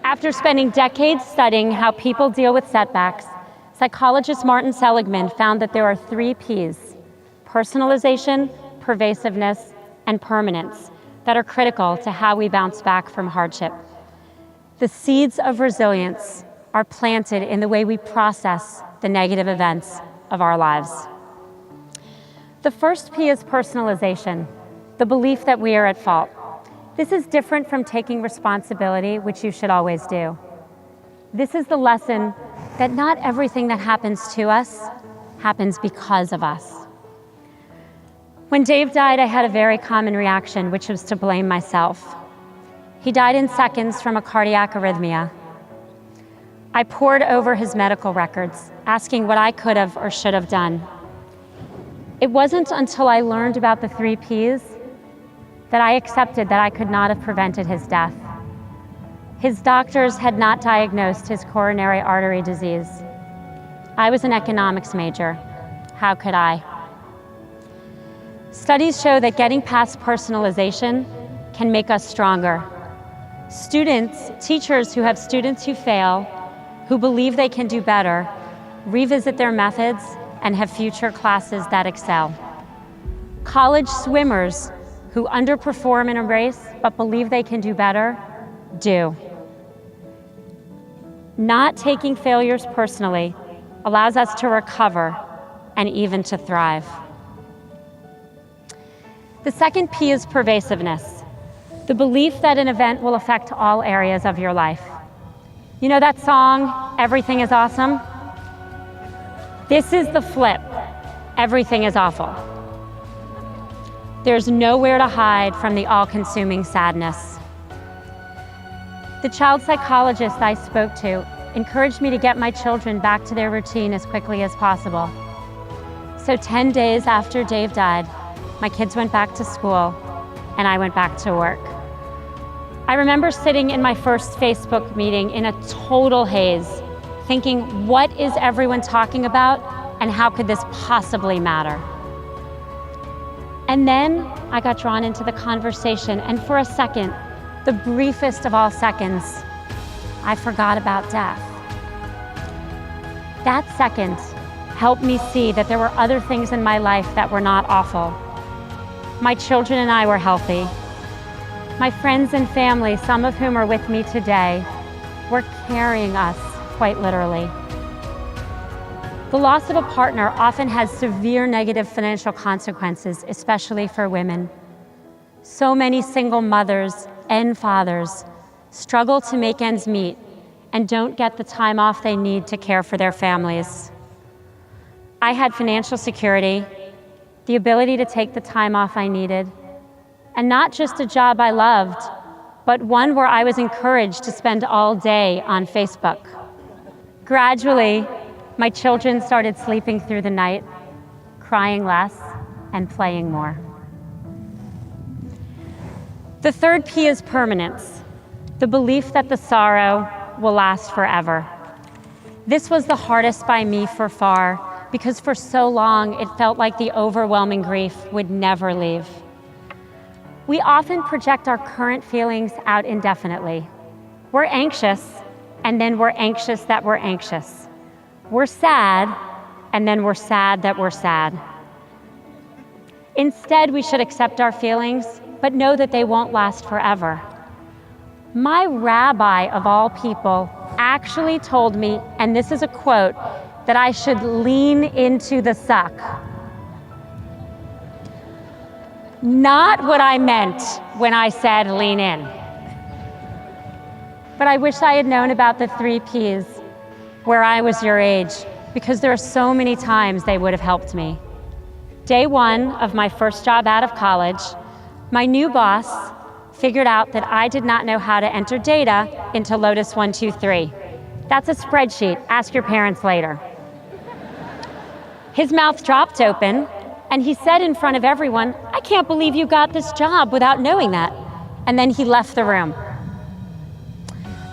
After spending decades studying how people deal with setbacks, psychologist Martin Seligman found that there are 3 Ps: personalization, pervasiveness, and permanence, that are critical to how we bounce back from hardship. The seeds of resilience are planted in the way we process the negative events of our lives. The first P is personalization, the belief that we are at fault. This is different from taking responsibility, which you should always do. This is the lesson that not everything that happens to us happens because of us. When Dave died, I had a very common reaction, which was to blame myself. He died in seconds from a cardiac arrhythmia. I pored over his medical records, asking what I could have or should have done. It wasn't until I learned about the 3 Ps that I accepted that I could not have prevented his death. His doctors had not diagnosed his coronary artery disease. I was an economics major. How could I? Studies show that getting past personalization can make us stronger. Teachers who have students who fail, who believe they can do better, revisit their methods and have future classes that excel. College swimmers who underperform in a race but believe they can do better, do. Not taking failures personally allows us to recover and even to thrive. The second P is pervasiveness, the belief that an event will affect all areas of your life. You know that song, Everything is Awesome? This is the flip. Everything is awful. There's nowhere to hide from the all-consuming sadness. The child psychologist I spoke to encouraged me to get my children back to their routine as quickly as possible. So 10 days after Dave died, my kids went back to school and I went back to work. I remember sitting in my first Facebook meeting in a total haze, thinking, what is everyone talking about and how could this possibly matter? And then I got drawn into the conversation, and for a second, the briefest of all seconds, I forgot about death. That second helped me see that there were other things in my life that were not awful. My children and I were healthy. My friends and family, some of whom are with me today, were carrying us, quite literally. The loss of a partner often has severe negative financial consequences, especially for women. So many single mothers and fathers struggle to make ends meet and don't get the time off they need to care for their families. I had financial security, the ability to take the time off I needed, and not just a job I loved, but one where I was encouraged to spend all day on Facebook. Gradually, my children started sleeping through the night, crying less, and playing more. The third P is permanence, the belief that the sorrow will last forever. This was the hardest by me for far, because for so long it felt like the overwhelming grief would never leave. We often project our current feelings out indefinitely. We're anxious, and then we're anxious that we're anxious. We're sad, and then we're sad that we're sad. Instead, we should accept our feelings, but know that they won't last forever. My rabbi of all people actually told me, and this is a quote, that I should lean into the suck. Not what I meant when I said lean in. But I wish I had known about the 3 Ps where I was your age, because there are so many times they would have helped me. Day 1 of my first job out of college, my new boss figured out that I did not know how to enter data into Lotus 123. That's a spreadsheet. Ask your parents later. His mouth dropped open, and he said in front of everyone, "I can't believe you got this job without knowing that." And then he left the room.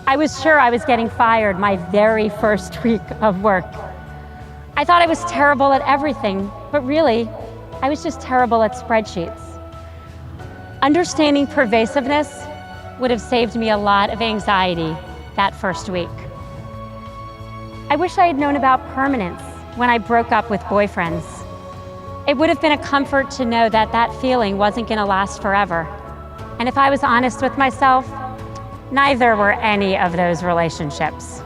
I was sure I was getting fired my very first week of work. I thought I was terrible at everything, but really, I was just terrible at spreadsheets. Understanding pervasiveness would have saved me a lot of anxiety that first week. I wish I had known about permanence when I broke up with boyfriends. It would have been a comfort to know that that feeling wasn't going to last forever. And if I was honest with myself, neither were any of those relationships.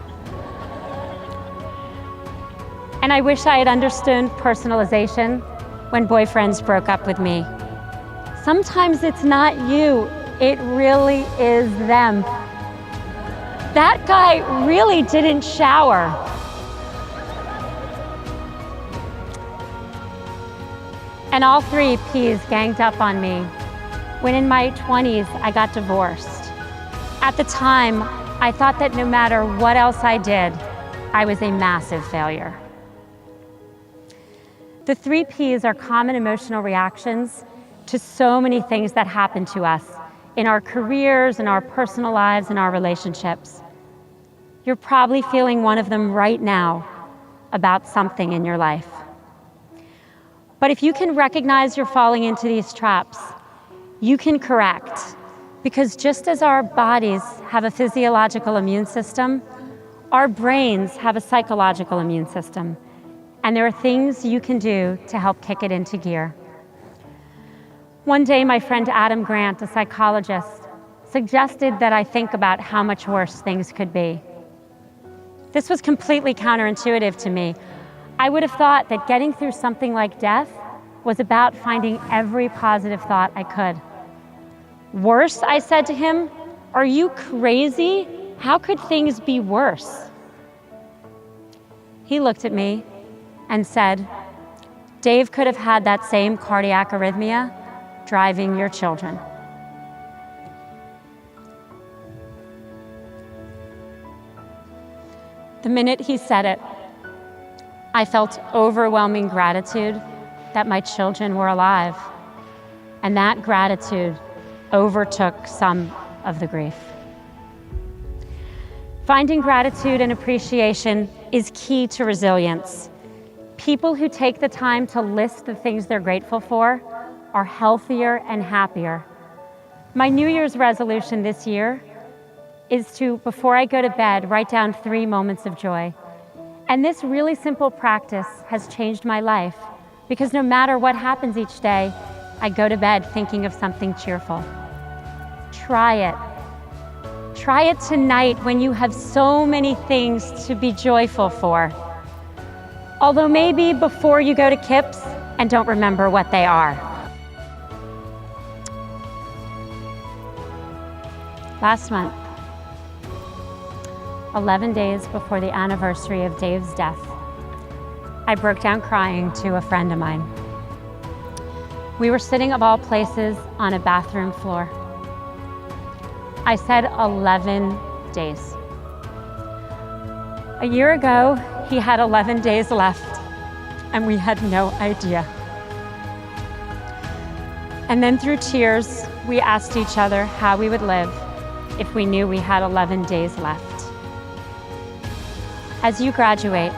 And I wish I had understood personalization when boyfriends broke up with me. Sometimes it's not you, it really is them. That guy really didn't shower. And all three P's ganged up on me when in my 20s I got divorced. At the time, I thought that no matter what else I did, I was a massive failure. The three P's are common emotional reactions to so many things that happen to us in our careers, in our personal lives, in our relationships. You're probably feeling one of them right now about something in your life. But if you can recognize you're falling into these traps, you can correct. Because just as our bodies have a physiological immune system, our brains have a psychological immune system. And there are things you can do to help kick it into gear. One day, my friend Adam Grant, a psychologist, suggested that I think about how much worse things could be. This was completely counterintuitive to me. I would have thought that getting through something like death was about finding every positive thought I could. Worse, I said to him, are you crazy? How could things be worse? He looked at me and said, Dave could have had that same cardiac arrhythmia driving your children. The minute he said it, I felt overwhelming gratitude that my children were alive, and that gratitude overtook some of the grief. Finding gratitude and appreciation is key to resilience. People who take the time to list the things they're grateful for are healthier and happier. My New Year's resolution this year is to, before I go to bed, write down 3 moments of joy. And this really simple practice has changed my life, because no matter what happens each day, I go to bed thinking of something cheerful. Try it. Try it tonight when you have so many things to be joyful for. Although maybe before you go to Kips and don't remember what they are. Last month, 11 days before the anniversary of Dave's death, I broke down crying to a friend of mine. We were sitting, of all places, on a bathroom floor. I said 11 days. A year ago, he had 11 days left, and we had no idea. And then through tears, we asked each other how we would live if we knew we had 11 days left. As you graduate,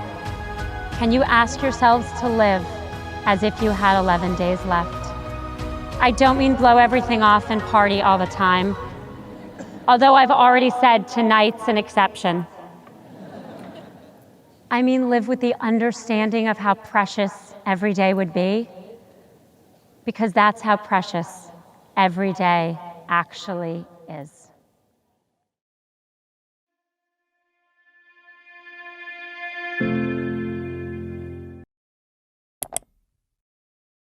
can you ask yourselves to live as if you had 11 days left? I don't mean blow everything off and party all the time, although I've already said tonight's an exception. I mean live with the understanding of how precious every day would be, because that's how precious every day actually is.